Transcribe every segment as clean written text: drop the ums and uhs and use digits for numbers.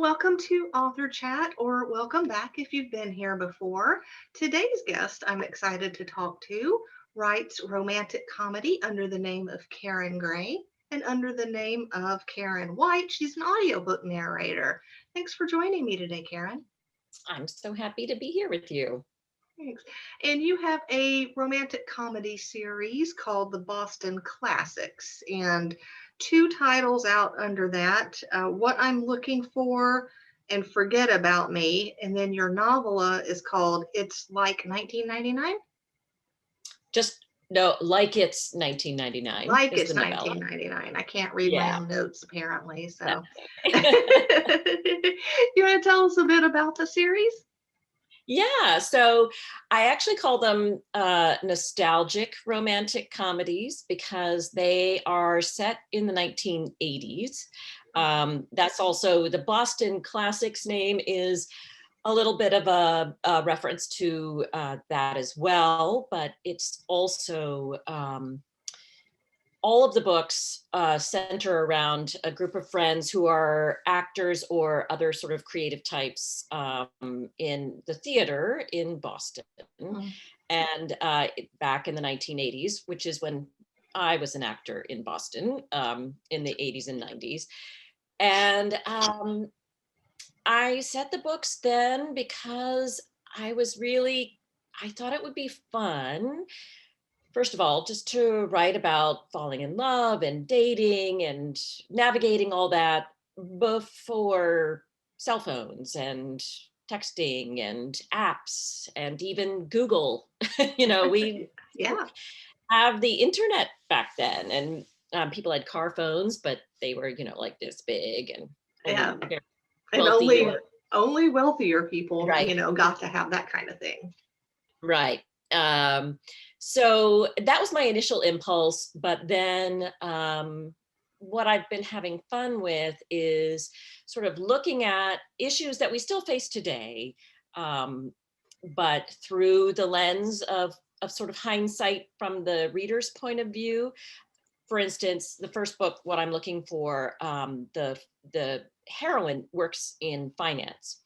welcome to Author Chat, or welcome back if you've been here before. Today's guest I'm excited to talk to writes romantic comedy under the name of Karen Gray and under the name of Karen White. She's an audiobook narrator. Thanks for joining me today, Karen. I'm so happy to be here with you. Thanks. And you have a romantic comedy series called The Boston Classics, and two titles out under that, What I'm Looking For and Forget About Me. And then your novella is called It's Like 1999? Like It's 1999 Like is It's the novella. 1999. I can't read my Yeah. own notes apparently, so. Okay. You want to tell us a bit about the series? Yeah, so I actually call them nostalgic romantic comedies because they are set in the 1980s. That's also the Boston Classics name is a little bit of a reference to that as well, but it's also all of the books center around a group of friends who are actors or other sort of creative types in the theater in Boston. Mm. And back in the 1980s, which is when I was an actor in Boston in the 80s and 90s. And I set the books then because I thought it would be fun, first of all, just to write about falling in love and dating and navigating all that before cell phones and texting and apps and even Google. We Yeah. have the internet back then, and people had car phones, but they were, like this big, and Yeah. only very And wealthy only wealthier people, right. got to have that kind of thing. Right. So that was my initial impulse, but then what I've been having fun with is sort of looking at issues that we still face today, but through the lens of sort of hindsight from the reader's point of view. For instance, the first book, What I'm Looking For, the heroine works in finance.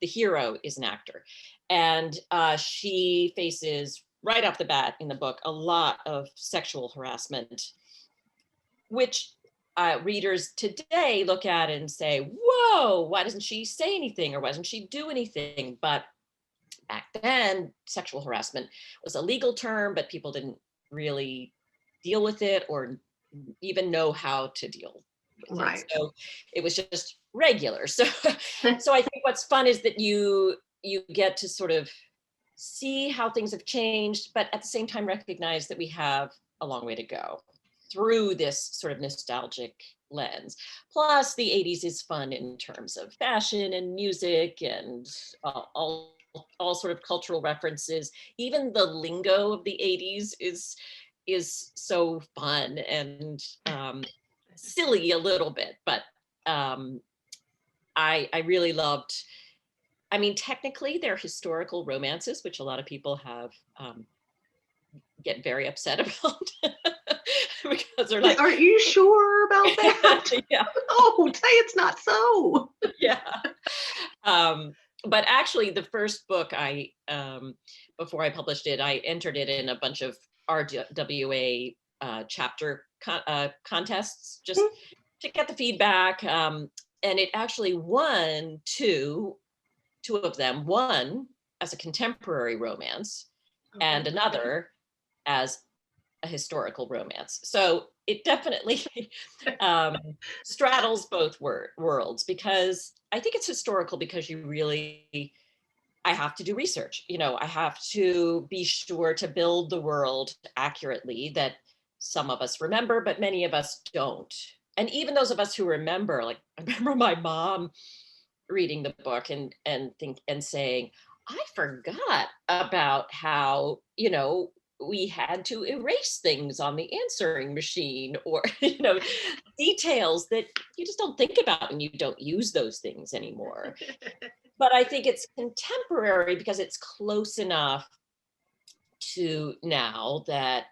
The hero is an actor. And she faces, right off the bat in the book, a lot of sexual harassment, which readers today look at and say, whoa, why doesn't she say anything, or why doesn't she do anything? But back then, sexual harassment was a legal term, but people didn't really deal with it or even know how to deal with it. Right. So it was just regular. So I think what's fun is that you get to sort of see how things have changed, but at the same time recognize that we have a long way to go through this sort of nostalgic lens. Plus, the 80s is fun in terms of fashion and music and all sort of cultural references. Even the lingo of the 80s is so fun and silly a little bit, but I really loved. I mean, technically, they're historical romances, which a lot of people have get very upset about because they're like, "Are you sure about that?" yeah, Oh, say it's not so. yeah. But actually, the first book before I published it, I entered it in a bunch of RWA chapter contests just to get the feedback. And it actually won two of them, one as a contemporary romance and another as a historical romance. So it definitely straddles both worlds, because I think it's historical because I have to do research. I have to be sure to build the world accurately that some of us remember, but many of us don't. And even those of us who remember, like I remember my mom reading the book and saying, I forgot about how, we had to erase things on the answering machine, or, details that you just don't think about and you don't use those things anymore. But I think it's contemporary because it's close enough to now that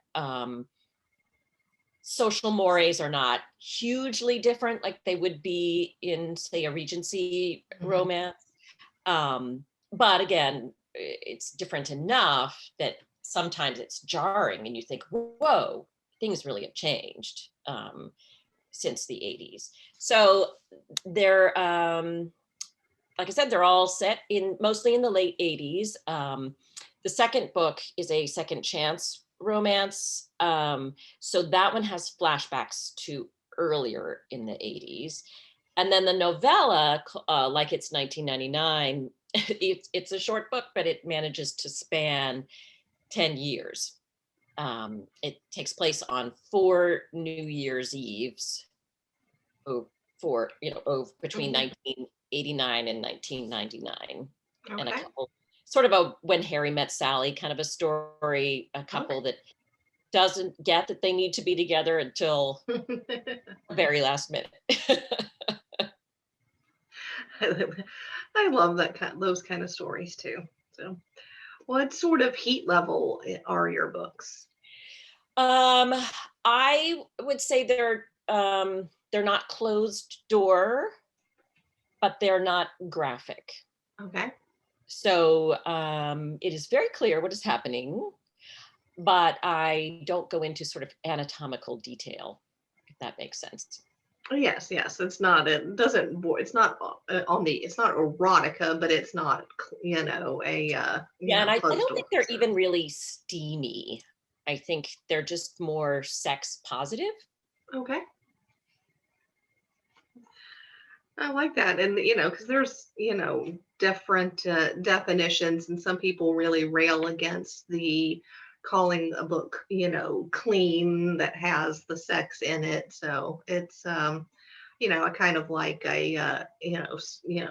social mores are not hugely different like they would be in, say, a Regency romance. But again, it's different enough that sometimes it's jarring and you think, whoa, things really have changed since the 80s. So they're, like I said, they're all set in mostly in the late 80s. The second book is a second chance romance. So that one has flashbacks to earlier in the 80s. And then the novella, like it's 1999, it's a short book, but it manages to span 10 years. It takes place on 4 New Year's Eves between 1989 and 1999. And a couple, sort of a When Harry Met Sally kind of a story, a couple that doesn't get that they need to be together until the very last minute. I love those kind of stories too. So, what sort of heat level are your books? I would say they're not closed door, but they're not graphic. Okay. So it is very clear what is happening, but I don't go into sort of anatomical detail, if that makes sense. Yes, yes. It's not. It doesn't. It's not on the. It's not erotica, but it's not. Yeah, and I don't think they're even really steamy. I think they're just more sex positive. Okay. I like that. And, because there's, different definitions, and some people really rail against the calling a book, clean that has the sex in it. So it's, I kind of like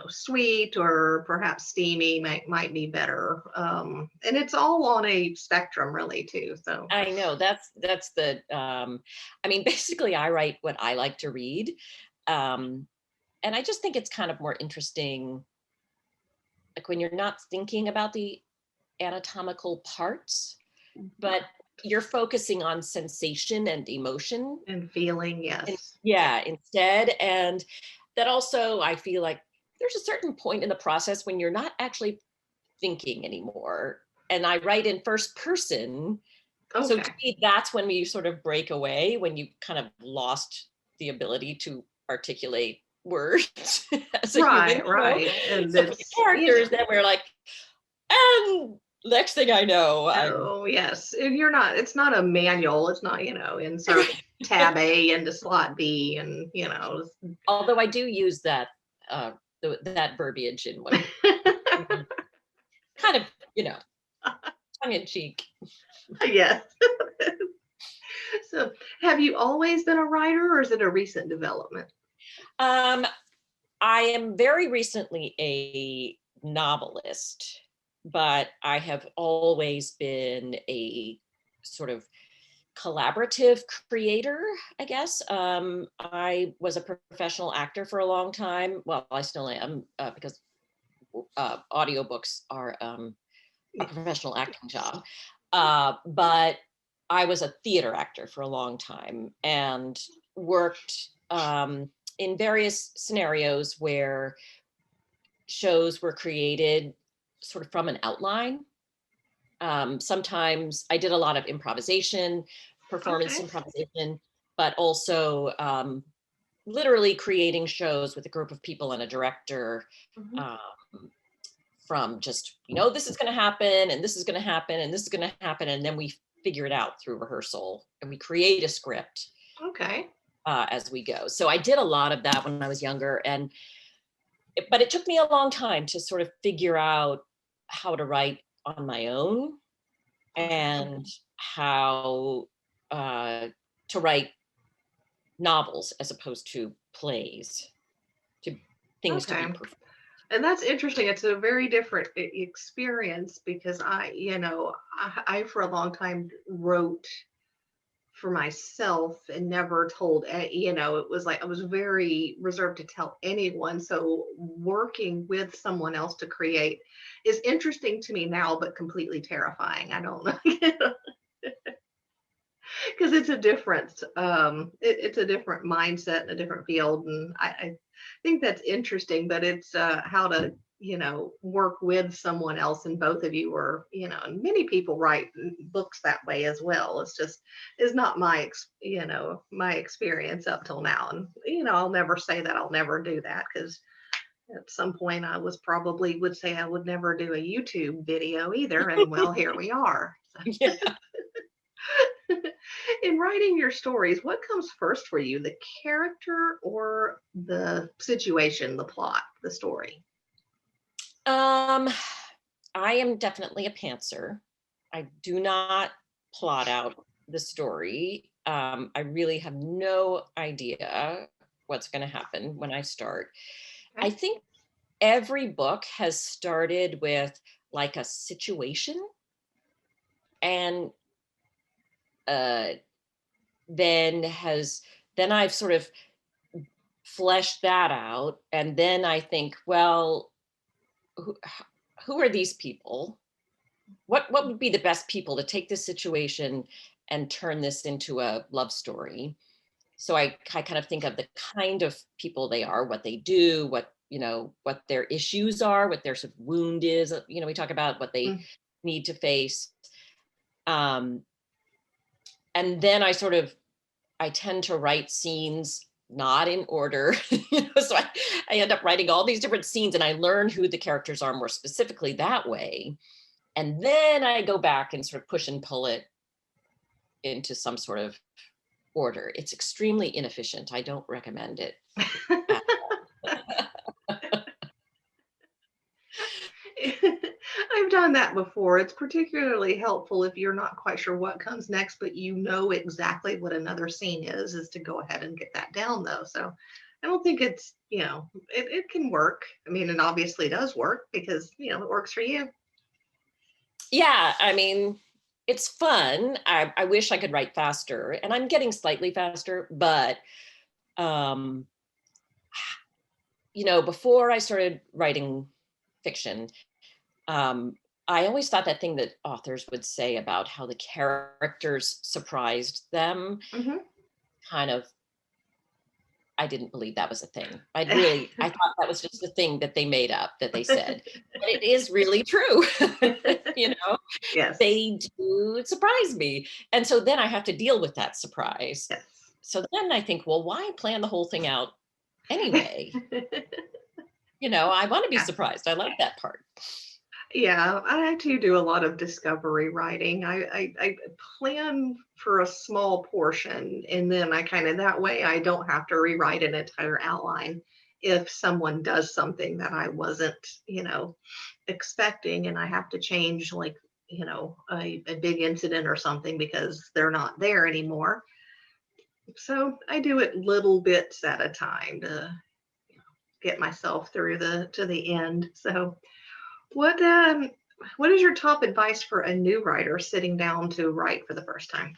sweet or perhaps steamy might be better. And it's all on a spectrum really too. So I know that's the, I mean, basically I write what I like to read. And I just think it's kind of more interesting, like when you're not thinking about the anatomical parts, but you're focusing on sensation and emotion and feeling, yes. Instead. And that also, I feel like there's a certain point in the process when you're not actually thinking anymore. And I write in first person. Okay. So to me, that's when we sort of break away, when you kind of lost the ability to articulate words as a human. Right. And so for the characters, then we're like, and next thing I know, oh yes, and it's not a manual. It's not, insert tab A into slot B, and although I do use that that verbiage in one kind of, tongue in cheek. Yes. So have you always been a writer, or is it a recent development? I am very recently a novelist, but I have always been a sort of collaborative creator, I guess. I was a professional actor for a long time. Well, I still am, because audiobooks are a professional acting job. But I was a theater actor for a long time and worked in various scenarios where shows were created sort of from an outline. Sometimes I did a lot of improvisation, performance improvisation, but also literally creating shows with a group of people and a director. From just, this is going to happen, and this is going to happen, and this is going to happen, and then we figure it out through rehearsal, and we create a script. Okay. As we go. So I did a lot of that when I was younger, but it took me a long time to sort of figure out how to write on my own and how to write novels as opposed to plays, to things to be perfect. And that's interesting. It's a very different experience because I for a long time wrote for myself and never told, it was like I was very reserved to tell anyone. So working with someone else to create is interesting to me now, but completely terrifying. I don't know. Because because it's a different it's a different mindset and a different field, and I think that's interesting. But it's how to work with someone else, and both of you are and many people write books that way as well. It's just is not my experience up till now, and I'll never say that I'll never do that, because at some point I would say I would never do a YouTube video either, and well, here we are. Yeah. In writing your stories, what comes first for you, the character or the situation, the plot, the story? Um, I am definitely a pantser. I do not plot out the story. I really have no idea what's going to happen when I start. I Okay. think every book has started with like a situation, and uh, then I've sort of fleshed that out, and then I think, well, who, who are these people? What would be the best people to take this situation and turn this into a love story? So I kind of think of the kind of people they are, what they do, what their issues are, what their sort of wound is. We talk about what they Mm. need to face. Um, and then I tend to write scenes not in order. So I end up writing all these different scenes, and I learn who the characters are more specifically that way. And then I go back and sort of push and pull it into some sort of order. It's extremely inefficient. I don't recommend it. I've done that before. It's particularly helpful if you're not quite sure what comes next, but you know exactly what another scene is to go ahead and get that down, though. So I don't think it can work. I mean, it obviously does work because, it works for you. Yeah, I mean, it's fun. I wish I could write faster, and I'm getting slightly faster, but um, before I started writing fiction, um, I always thought that thing that authors would say about how the characters surprised them, Hmm. kind of, I didn't believe that was a thing. I thought that was just a thing that they made up, that they said. But it is really true. you know, Yes. they do surprise me. And so then I have to deal with that surprise. Yes. So then I think, well, why plan the whole thing out anyway? I want to be Yeah. surprised. I like that part. Yeah, I too do a lot of discovery writing. I plan for a small portion, and then I kind of that way I don't have to rewrite an entire outline if someone does something that I wasn't, expecting, and I have to change, like, a big incident or something because they're not there anymore. So I do it little bits at a time to get myself through to the end. So what what is your top advice for a new writer sitting down to write for the first time?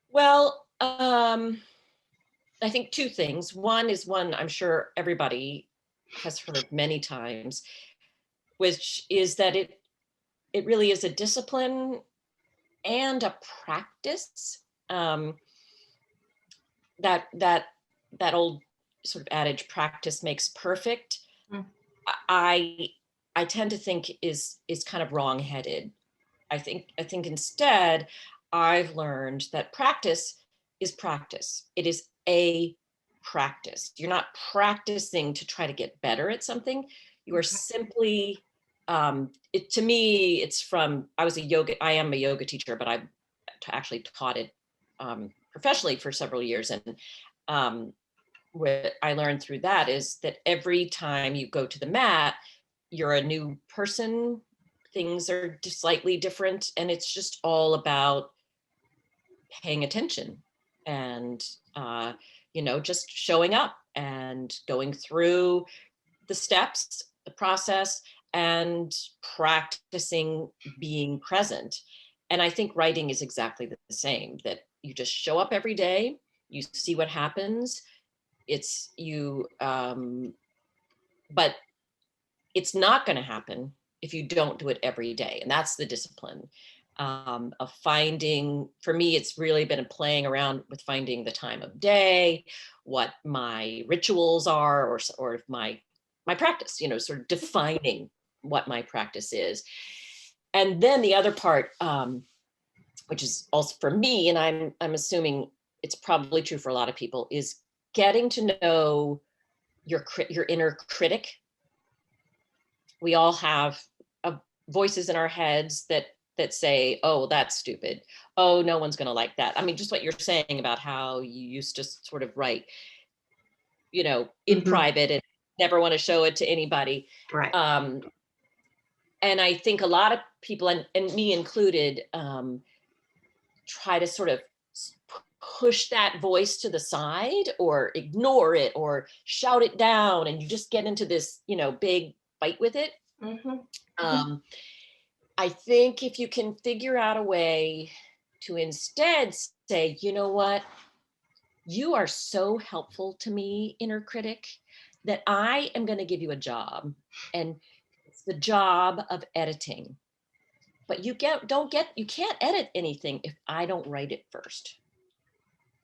Well, I think two things. One is one I'm sure everybody has heard many times, which is that it really is a discipline and a practice. That old sort of adage, practice makes perfect. Mm. I I tend to think is kind of wrong-headed. I think instead I've learned that practice is practice. It is a practice. You're not practicing to try to get better at something. You are Okay. simply to me, it's from, I am a yoga teacher, but I've actually taught it professionally for several years. And um, what I learned through that is that every time you go to the mat, you're a new person. Things are just slightly different, and it's just all about paying attention and just showing up and going through the steps, the process, and practicing being present. And I think writing is exactly the same, that you just show up every day, you see what happens. It's you But it's not going to happen if you don't do it every day, and that's the discipline. of finding, for me, it's really been playing around with finding the time of day, what my rituals are, or my practice, sort of defining what my practice is. And then the other part, which is also for me, and I'm assuming it's probably true for a lot of people, is getting to know your inner critic. We all have voices in our heads that say, oh, that's stupid. Oh, no one's going to like that. I mean, just what you're saying about how you used to sort of write, in private and never want to show it to anybody. Right. And I think a lot of people, and me included, try to sort of push that voice to the side or ignore it or shout it down, and you just get into this, big fight with it. I think if you can figure out a way to instead say, you know what, you are so helpful to me, inner critic, that I am going to give you a job, and it's the job of editing. But you can't edit anything if I don't write it first.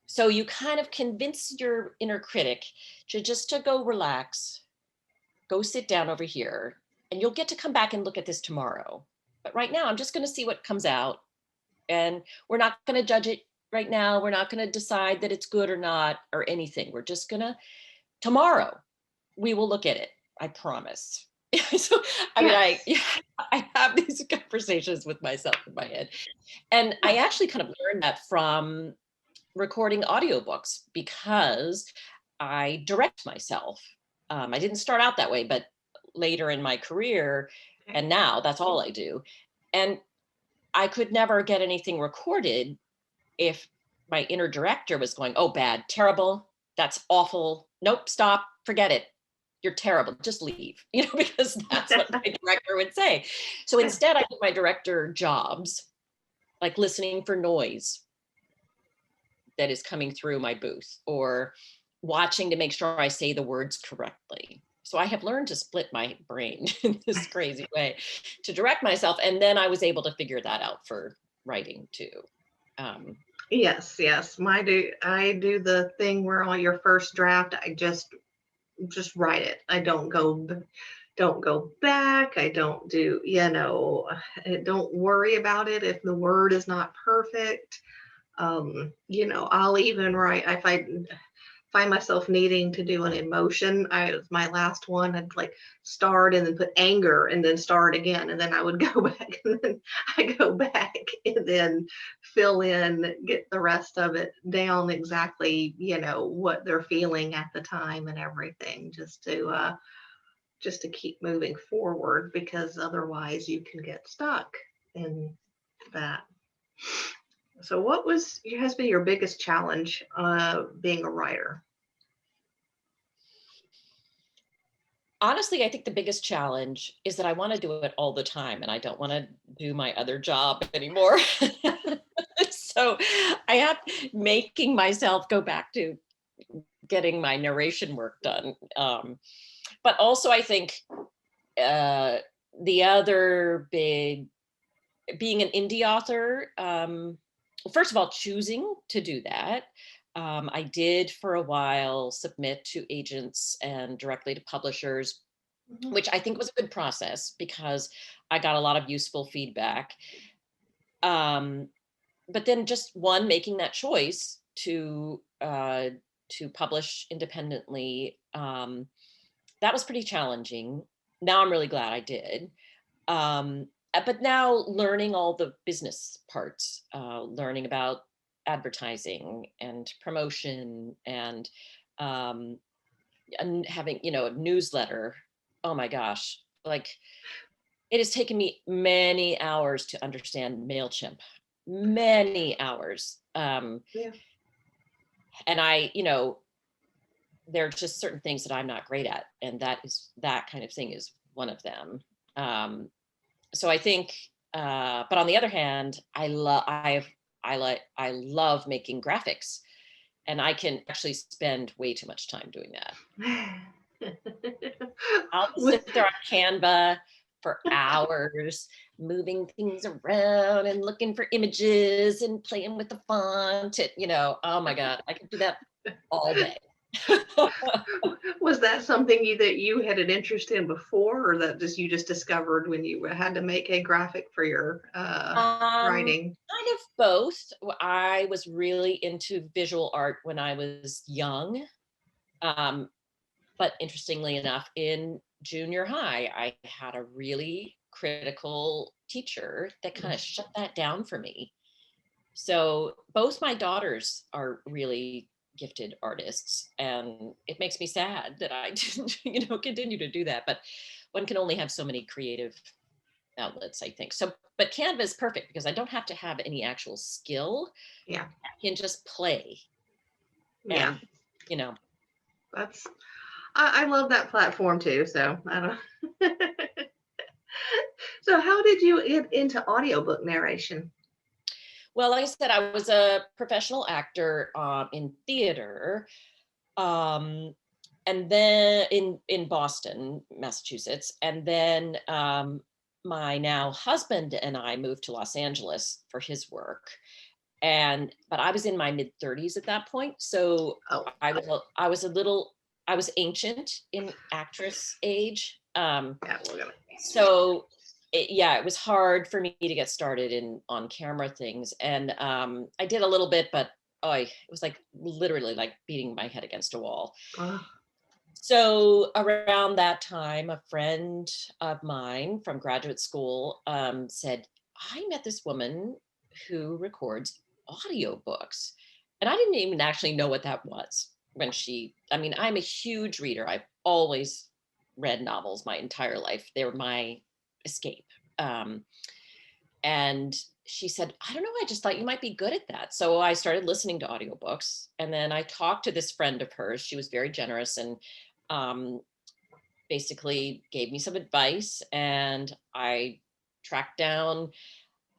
So you kind of convince your inner critic to go relax, go sit down over here, and you'll get to come back and look at this tomorrow. But right now, I'm just going to see what comes out, and we're not going to judge it right now. We're not going to decide that it's good or not or anything. We're just going to, tomorrow, we will look at it. I promise. So, I mean, I have these conversations with myself in my head. And I actually kind of learned that from recording audiobooks, because I direct myself. I didn't start out that way, but later in my career, and now that's all I do. And I could never get anything recorded if my inner director was going, oh, bad, terrible, that's awful, nope, stop, forget it, you're terrible, just leave, because that's what my director would say. So instead, I do my director jobs, like listening for noise that is coming through my booth, or watching to make sure I say the words correctly. So I have learned to split my brain in this crazy way to direct myself. And then I was able to figure that out for writing too. Yes. I do the thing where on your first draft, I just write it. I don't go back. I don't do, don't worry about it if the word is not perfect. I'll even write, if I find myself needing to do an emotion, my last one, I'd like start and then put anger and then start again, and then I would go back, and then I go back and then fill in, get the rest of it down exactly, what they're feeling at the time and everything, just to keep moving forward, because otherwise you can get stuck in that. So what has been your biggest challenge being a writer? Honestly, I think the biggest challenge is that I want to do it all the time, and I don't want to do my other job anymore. So I have making myself go back to getting my narration work done. But also I think the other big, being an indie author, first of all, choosing to do that. I did for a while submit to agents and directly to publishers, which I think was a good process because I got a lot of useful feedback. But then just making that choice to publish independently, that was pretty challenging. Now I'm really glad I did. But now learning all the business parts, learning about advertising and promotion, and having, a newsletter. Oh my gosh, like it has taken me many hours to understand MailChimp, many hours. And I, there are just certain things that I'm not great at, and that kind of thing is one of them. So I think, but on the other hand, I love making graphics, and I can actually spend way too much time doing that. I'll sit there on Canva for hours moving things around and looking for images and playing with the font. Oh my God, I could do that all day. Was that something that you had an interest in before, or that you just discovered when you had to make a graphic for your writing? Kind of both. I was really into visual art when I was young. But interestingly enough, in junior high, I had a really critical teacher that kind of shut that down for me. So both my daughters are really gifted artists, and it makes me sad that I didn't, continue to do that. But one can only have so many creative outlets, I think. So, but Canva is perfect because I don't have to have any actual skill. Yeah. I can just play. Yeah. And, That's, I love that platform too. So I don't. So how did you get into audiobook narration? well, like I said, I was a professional actor in theater. And then in Boston, Massachusetts, and then my now husband and I moved to Los Angeles for his work, but I was in my mid 30s at that point, so Oh, I was ancient in actress age, yeah, we're gonna. so it was hard for me to get started in on camera things, and I did a little bit, but it was like literally like beating my head against a wall. So around that time, a friend of mine from graduate school said, I met this woman who records audiobooks. And I didn't even actually know what that was I'm a huge reader. I've always read novels my entire life. They were my escape. And she said, I don't know, I just thought you might be good at that. So I started listening to audiobooks. And then I talked to this friend of hers. She was very generous and basically gave me some advice. And I tracked down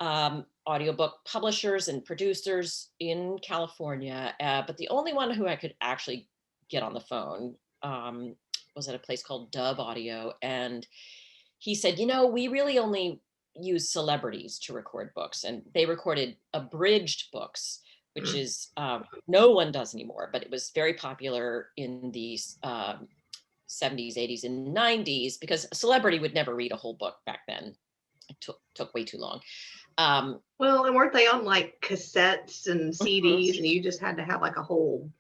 audiobook publishers and producers in California. But the only one who I could actually get on the phone was at a place called Dove Audio. And he said, we really only use celebrities to record books. And they recorded abridged books, which is no one does anymore, but it was very popular in the 70s, 80s, and 90s because a celebrity would never read a whole book back then. It took way too long. Well, and weren't they on like cassettes and CDs, and you just had to have like a whole,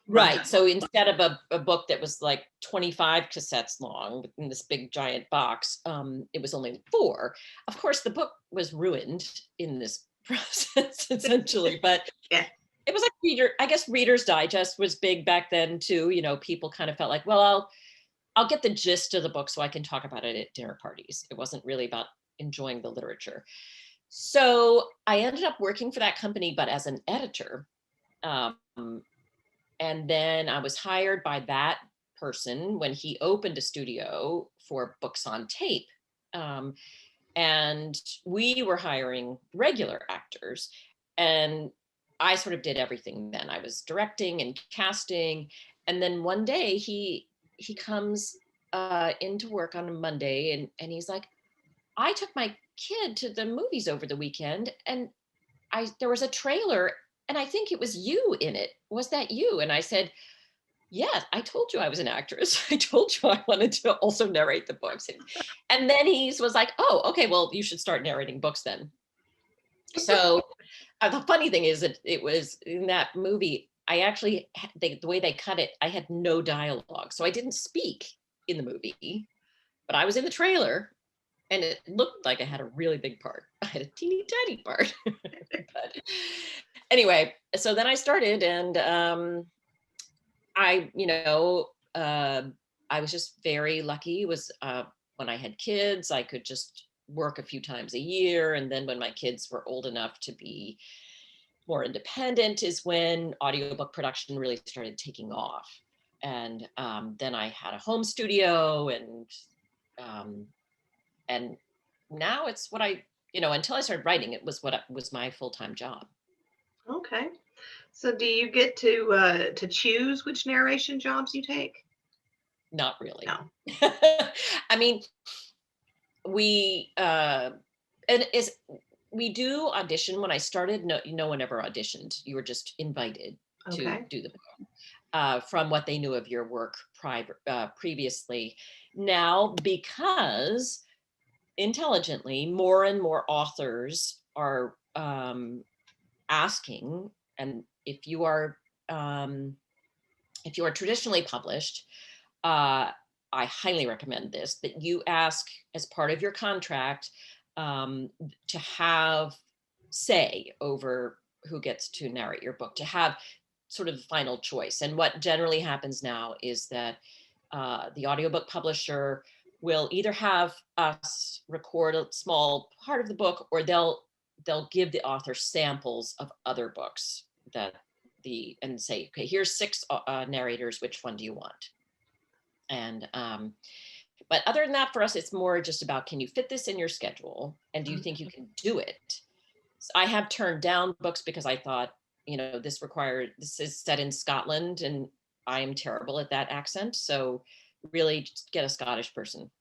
Right. So instead of a book that was like 25 cassettes long in this big giant box, it was only 4. Of course, the book was ruined in this process, essentially, but yeah. It was like I guess Reader's Digest was big back then too. People kind of felt like, well, I'll get the gist of the book so I can talk about it at dinner parties. It wasn't really about enjoying the literature. So I ended up working for that company, but as an editor. And then I was hired by that person when he opened a studio for books on tape. And we were hiring regular actors. And I sort of did everything then. I was directing and casting. And then one day he comes into work on a Monday and he's like, I took my kid to the movies over the weekend and there was a trailer and I think it was you in it. Was that you? And I said, yeah, I told you I was an actress. I told you I wanted to also narrate the books. And then he was like, oh, okay, well, you should start narrating books then. So the funny thing is that it was in that movie, I actually, the way they cut it, I had no dialogue. So I didn't speak in the movie, but I was in the trailer and it looked like I had a really big part. I had a teeny tiny part. But anyway, so then I started and I was just very lucky. It was when I had kids, I could just work a few times a year. And then when my kids were old enough to be more independent is when audiobook production really started taking off. And then I had a home studio and now it's what until I started writing, it was what was my full-time job. Okay. So do you get to choose which narration jobs you take? Not really. No. I mean, we and is we do audition. When I started, no one ever auditioned. You were just invited to Okay. do the book from what they knew of your work previously. Now, because intelligently, more and more authors are asking, and if you are traditionally published, I highly recommend this, that you ask as part of your contract to have say over who gets to narrate your book, to have sort of the final choice. And what generally happens now is that the audiobook publisher will either have us record a small part of the book, or they'll give the author samples of other books and say, okay, here's 6 narrators, which one do you want? And but other than that, for us, it's more just about, can you fit this in your schedule, and do you think you can do it? So I have turned down books because I thought, this is set in Scotland, and I am terrible at that accent, so really just get a Scottish person.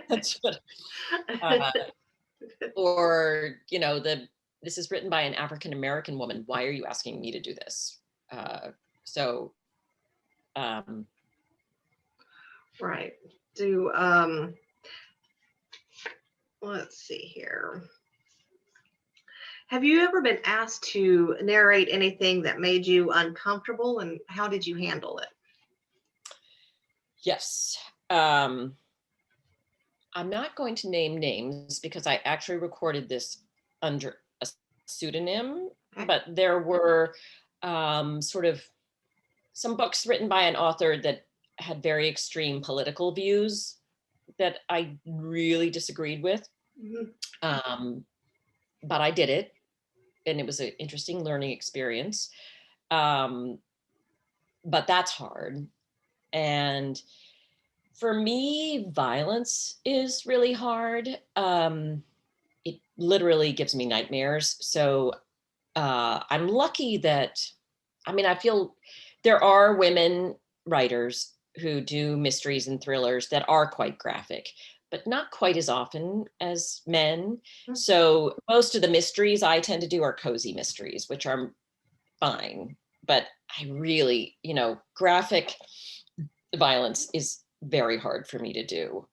That's what or this is written by an African American woman, why are you asking me to do this? So Right. Let's see here. Have you ever been asked to narrate anything that made you uncomfortable, and how did you handle it? Yes. I'm not going to name names because I actually recorded this under a pseudonym, Okay. but there were sort of some books written by an author that had very extreme political views that I really disagreed with. Mm-hmm. But I did it, and it was an interesting learning experience. But that's hard. And for me, violence is really hard. It literally gives me nightmares. So I'm lucky that, I feel there are women writers who do mysteries and thrillers that are quite graphic, but not quite as often as men. So most of the mysteries I tend to do are cozy mysteries, which are fine. But I really, graphic violence is very hard for me to do.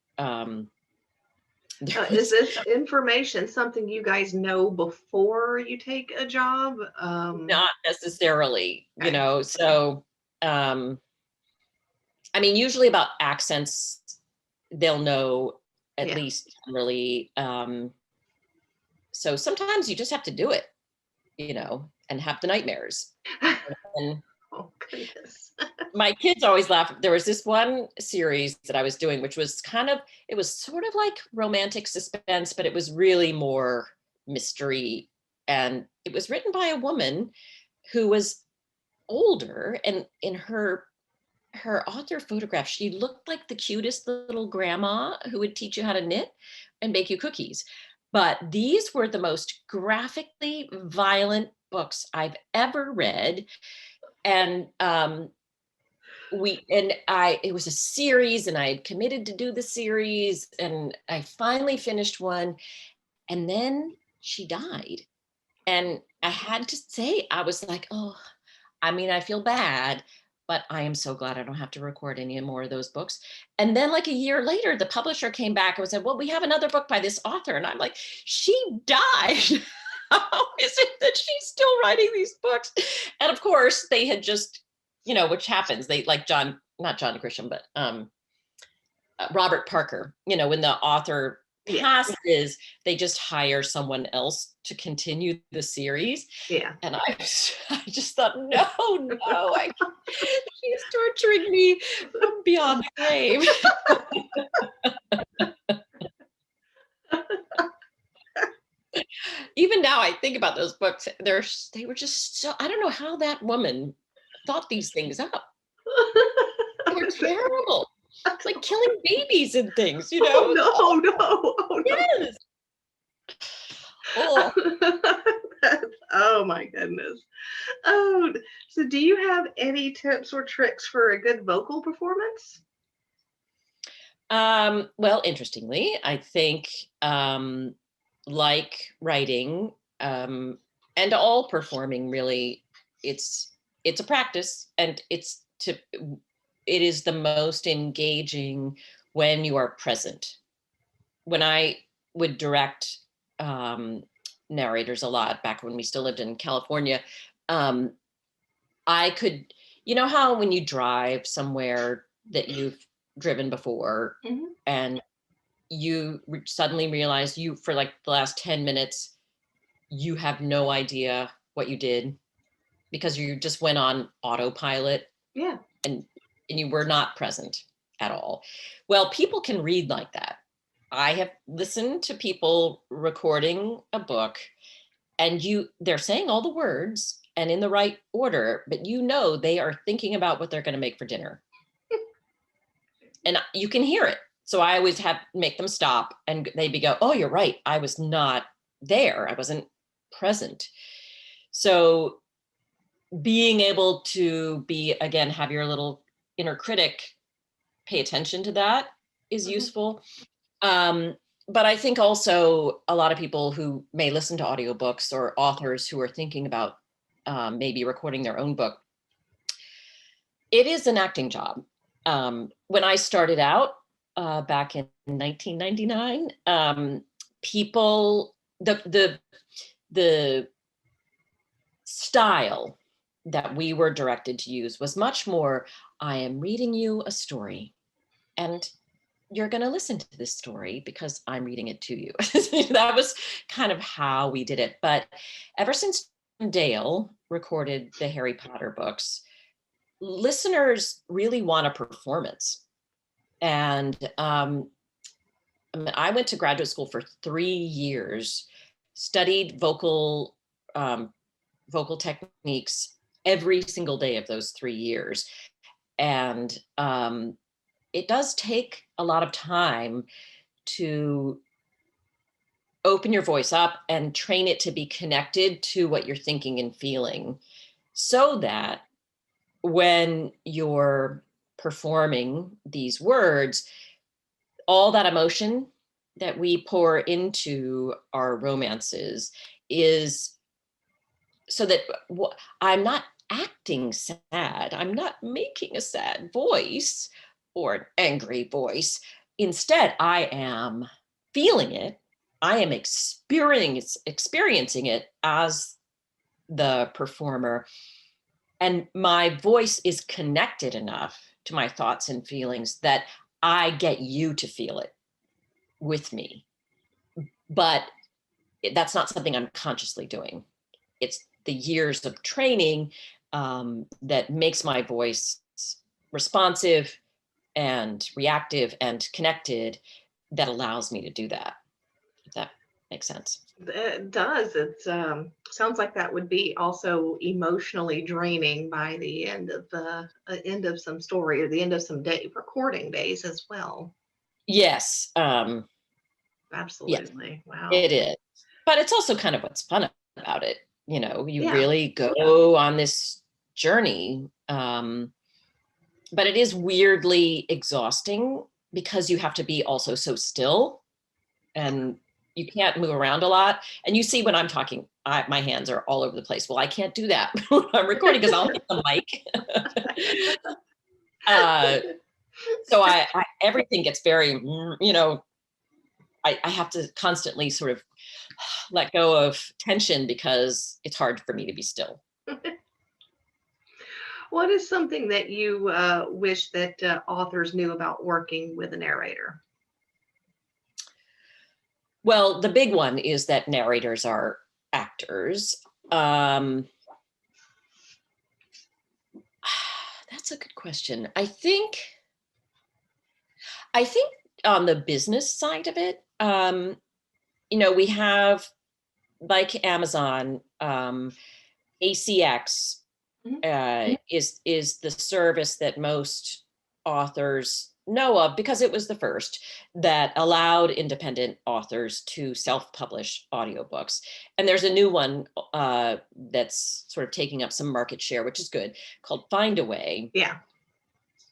Is this information something you guys know before you take a job? Not necessarily, Okay. so usually about accents, they'll know at Yeah. least generally. So sometimes you just have to do it, and have the nightmares. And Oh, goodness. my kids always laugh. There was this one series that I was doing, which was it was sort of like romantic suspense, but it was really more mystery. And it was written by a woman who was older, and in her author photograph, she looked like the cutest little grandma who would teach you how to knit and make you cookies. But these were the most graphically violent books I've ever read. And it was a series, and I had committed to do the series, and I finally finished one, and then she died. And I had to say, I was like, oh, I feel bad, but I am so glad I don't have to record any more of those books. And then like a year later, the publisher came back and said, well, we have another book by this author. And I'm like, she died. How is it that she's still writing these books? And of course they had just, which happens, they like not John Grisham, but Robert Parker, when the author passes, they just hire someone else to continue the series. Yeah. And I just thought, no, she's torturing me from beyond the grave. Even now, I think about those books. They were just so, I don't know how that woman thought these things up. They were terrible. It's like killing babies and things, Oh, no, no. Oh, no. Yes. Oh. Oh, my goodness. Oh, so do you have any tips or tricks for a good vocal performance? Well, interestingly, I think like writing and all performing, really, it's a practice, and it is the most engaging when you are present. When I would direct narrators a lot back when we still lived in California, um, I could, you know how when you drive somewhere that you've driven before, Mhm. and you suddenly realize you, for like the last 10 minutes, you have no idea what you did because you just went on autopilot, Yeah. and you were not present at all. Well, people can read like that. I have listened to people recording a book, and they're saying all the words and in the right order, but you know they are thinking about what they're going to make for dinner. And you can hear it. So I always have make them stop, and they'd be go, "Oh, you're right. I was not there. I wasn't present." So being able to be, again, have your little inner critic pay attention to that is Mhm. useful. Um, but I think also a lot of people who may listen to audiobooks, or authors who are thinking about maybe recording their own book, it is an acting job. When I started out back in 1999, people, the style that we were directed to use was much more, I am reading you a story, and you're going to listen to this story because I'm reading it to you. That was kind of how we did it. But ever since Dale recorded the Harry Potter books, listeners really want a performance. And I went to graduate school for 3 years, studied um, vocal techniques every single day of those 3 years. And it does take a lot of time to open your voice up and train it to be connected to what you're thinking and feeling, so that when you're performing these words, all that emotion that we pour into our romances is so that I'm not acting sad. I'm not making a sad voice or an angry voice. Instead, I am feeling it. I am experiencing it as the performer. And my voice is connected enough to my thoughts and feelings that I get you to feel it with me. But that's not something I'm consciously doing. It's the years of training that makes my voice responsive and reactive and connected, that allows me to do that, if that makes sense. It does. It sounds like that would be also emotionally draining by the end of some story, or the end of some day recording days as well. Yes, yes, Absolutely. Wow. it is. But it's also kind of what's fun about it. You know, you Yeah. really go on this journey. But it is weirdly exhausting because you have to be also so still, and you can't move around a lot. And you see when I'm talking, my hands are all over the place. Well, I can't do that when I'm recording because I'll hit the mic. uh, so everything gets very, I have to constantly sort of let go of tension because it's hard for me to be still. What is something that you wish that authors knew about working with a narrator? Well, the big one is that narrators are actors. That's a good question. I think on the business side of it, we have, like Amazon, ACX Mhm. is the service that most authors know of because it was the first that allowed independent authors to self-publish audiobooks. And there's a new one that's sort of taking up some market share, which is good, called Findaway. Yeah.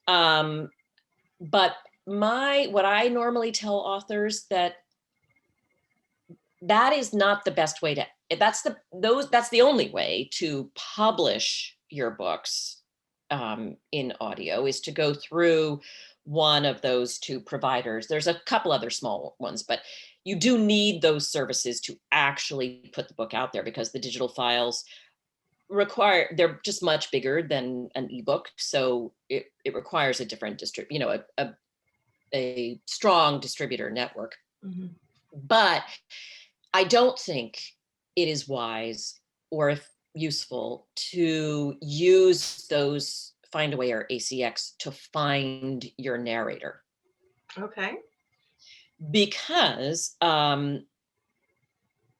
But what I normally tell authors that is not the best way to, that's the only way to publish your books in audio, is to go through one of those two providers. There's a couple other small ones, but you do need those services to actually put the book out there, because the digital files they're just much bigger than an ebook. So it requires a different a strong distributor network. Mm-hmm. But I don't think it is wise or if useful to use those Findaway or ACX to find your narrator, Okay. because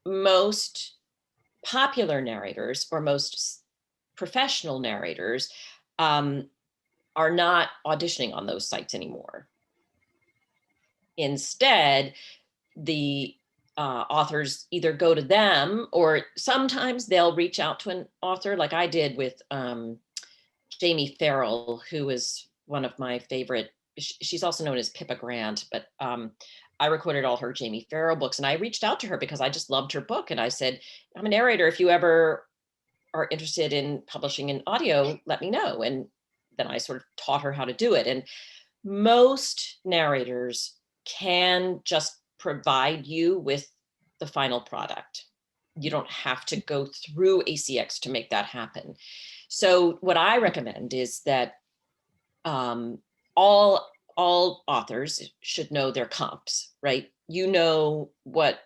most popular narrators or most professional narrators are not auditioning on those sites anymore. Instead, the authors either go to them, or sometimes they'll reach out to an author, like I did with Jamie Farrell, who is one of my favorite. She's also known as Pippa Grant, but I recorded all her Jamie Farrell books, and I reached out to her because I just loved her book. And I said, I'm a narrator. If you ever are interested in publishing in audio, let me know. And then I sort of taught her how to do it. And most narrators can just provide you with the final product. You don't have to go through ACX to make that happen. So what I recommend is that all authors should know their comps, right? You know what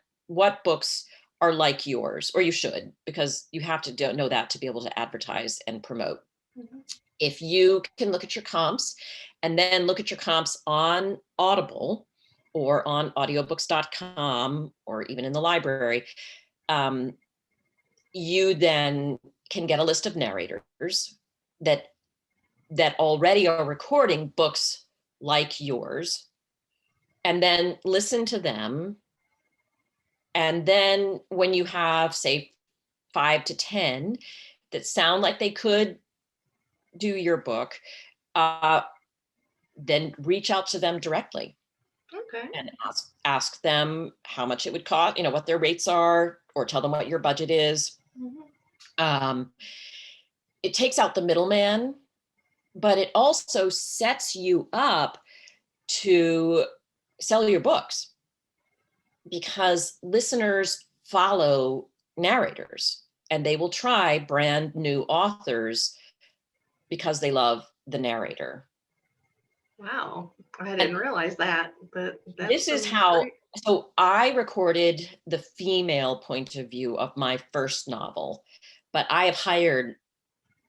books are like yours, or you should, because you have to know that to be able to advertise and promote. Mm-hmm. If you can look at your comps and then look at your comps on Audible or on audiobooks.com or even in the library, you then can get a list of narrators that already are recording books like yours, and then listen to them. And then when you have, say, 5 to 10 that sound like they could do your book, then reach out to them directly. Okay. And ask them how much it would cost, what their rates are, or tell them what your budget is. Mm-hmm. It takes out the middleman, but it also sets you up to sell your books, because listeners follow narrators and they will try brand new authors because they love the narrator. Wow. I And didn't realize that, but that's this is some how, great. so I recorded the female point of view of my first novel, but I hired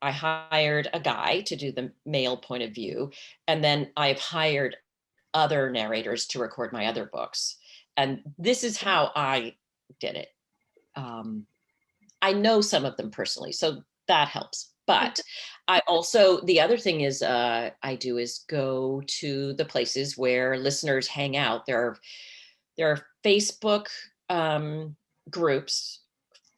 a guy to do the male point of view. And then I've hired other narrators to record my other books. And this is how I did it. I know some of them personally, so that helps. But I also, the other thing is I do is go to the places where listeners hang out. There are Facebook groups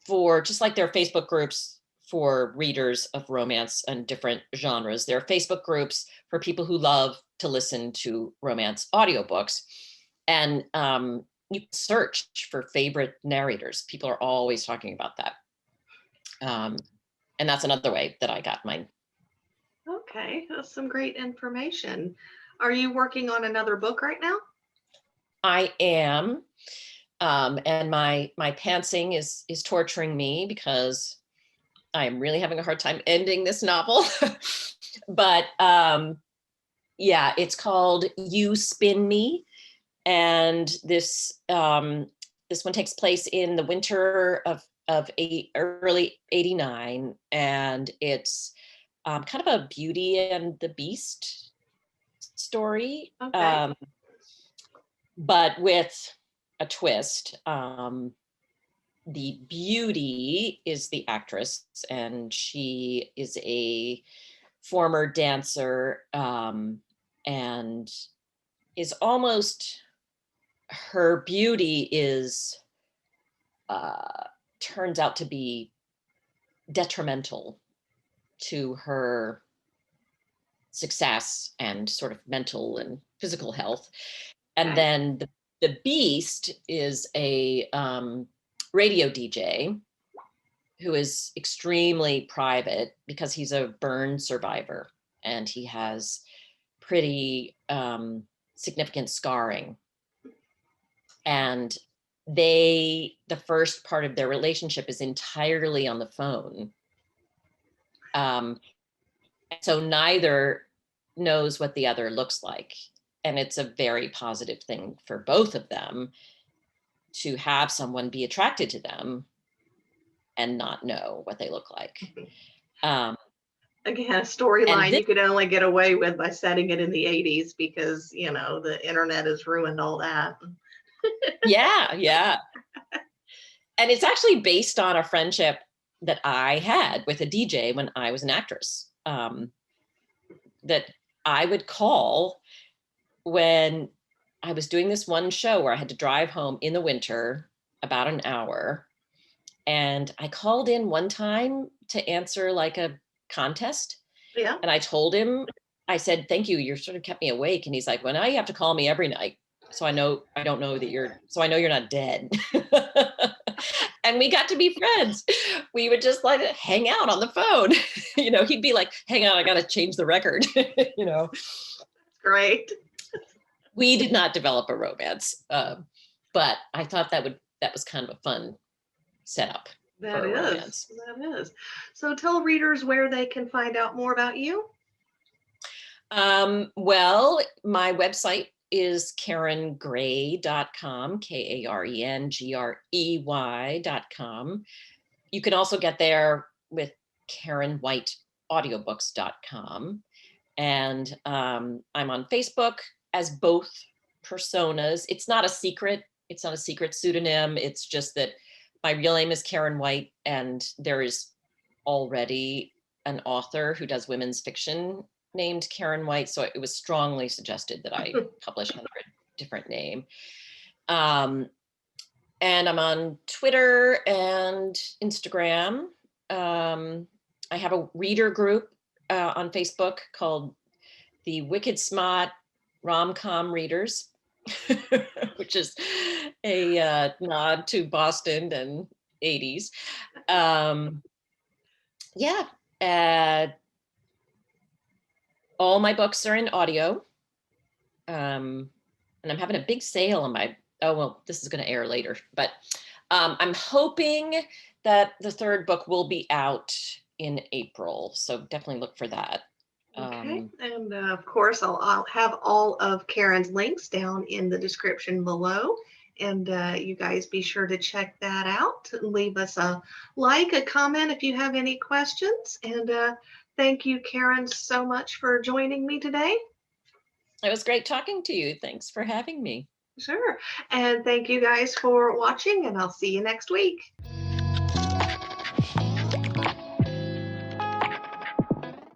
for, just like there are Facebook groups for readers of romance and different genres. There are Facebook groups for people who love to listen to romance audiobooks. And you search for favorite narrators. People are always talking about that. And that's another way that I got mine. Okay, that's some great information. Are you working on another book right now? I am. And my pantsing is torturing me, because I'm really having a hard time ending this novel. But yeah, it's called You Spin Me. And this one takes place in the winter of early 89. And it's kind of a Beauty and the Beast story, Okay. but with a twist. The Beauty is the actress, and she is a former dancer, and is almost, her beauty is turns out to be detrimental to her success and sort of mental and physical health. And Okay. then the Beast is a radio DJ who is extremely private because he's a burn survivor and he has pretty significant scarring. And the first part of their relationship is entirely on the phone. So neither knows what the other looks like. And it's a very positive thing for both of them to have someone be attracted to them and not know what they look like. Again, a storyline you could only get away with by setting it in the 80s because, you know, the internet has ruined all that. Yeah. And it's actually based on a friendship that I had with a DJ when I was an actress, that I would call when I was doing this one show where I had to drive home in the winter about an hour. And I called in one time to answer like a contest. Yeah. And I told him, I said, thank you, you sort of kept me awake. And he's like, well, now you have to call me every night. So I know you're not dead. And we got to be friends. We would just like hang out on the phone. You know, he'd be like, hang on, I got to change the record. You know, That's great. We did not develop a romance, but I thought that was kind of a fun setup for a romance. That is. So tell readers where they can find out more about you. Well, my website is KarenGrey.com, KarenGrey.com. You can also get there with KarenWhiteAudiobooks.com. And I'm on Facebook as both personas. It's not a secret pseudonym. It's just that my real name is Karen White, and there is already an author who does women's fiction named Karen White. So it was strongly suggested that I publish under a different name. And I'm on Twitter and Instagram. I have a reader group on Facebook called the Wicked Smart Rom-Com Readers, which is a nod to Boston and 80s. All my books are in audio. And I'm having a big sale on my, this is going to air later, but I'm hoping that the third book will be out in April. So definitely look for that. Okay. And of course, I'll have all of Karen's links down in the description below. And you guys be sure to check that out. Leave us a like, a comment if you have any questions. And thank you, Karen, so much for joining me today. It was great talking to you. Thanks for having me. Sure. And thank you guys for watching, and I'll see you next week.